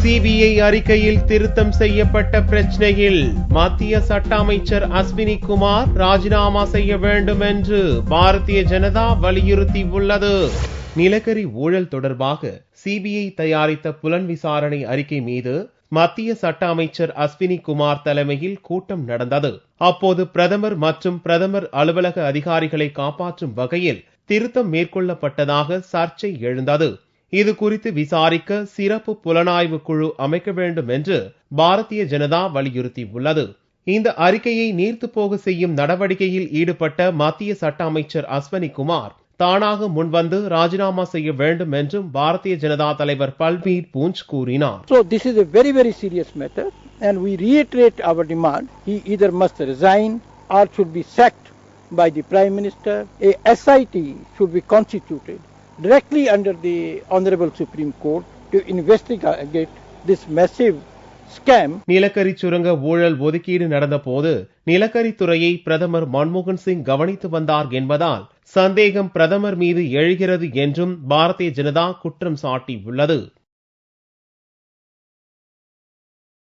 CBI அறிக்கையில் திருத்தம் செய்யப்பட்ட பிரச்சனையில் மத்திய சட்ட அமைச்சர் அஸ்வினி குமார் ராஜினாமா செய்ய வேண்டும் என்று பாரதிய ஜனதா வலியுறுத்தியுள்ளது. நிலக்கரி ஊழல் தொடர்பாக சிபிஐ தயாரித்த புலன் விசாரணை அறிக்கை மீது மத்திய சட்ட அமைச்சர் அஸ்வினி குமார் தலைமையில் கூட்டம் நடந்தது. அப்போது பிரதமர் மற்றும் பிரதமர் அலுவலக அதிகாரிகளை காப்பாற்றும் வகையில் திருத்தம் மேற்கொள்ளப்பட்டதாக சர்ச்சை எழுந்தது. இது குறித்து விசாரிக்க சிறப்பு புலனாய்வு குழு அமைக்க வேண்டும் என்று பாரதிய ஜனதா வலியுறுத்தியுள்ளது. இந்த அறிக்கையை நீர்த்து போக செய்யும் நடவடிக்கையில் ஈடுபட்ட மத்திய சட்ட அமைச்சர் அஸ்வினி குமார் தானாக முன்வந்து ராஜினாமா செய்ய வேண்டும் என்றும் பாரதிய ஜனதா தலைவர் பல்பீர் பூஞ்ச் கூறினார். So this is a very serious matter and we reiterate our demand. He either must resign or should be sacked by the Prime Minister. A SIT should be constituted directly under the Honorable Supreme Court to investigate this massive scam. நிலக்கரி சுரங்க ஊழல் ஒதுக்கீடு நடந்த போது நிலக்கரித்துறையை பிரதமர் மன்மோகன் சிங் கவனித்து வந்தார் என்பதால் சந்தேகம் பிரதமர் மீது எழுகிறது என்றும் பாரதிய ஜனதா குற்றம் சாட்டியுள்ளது.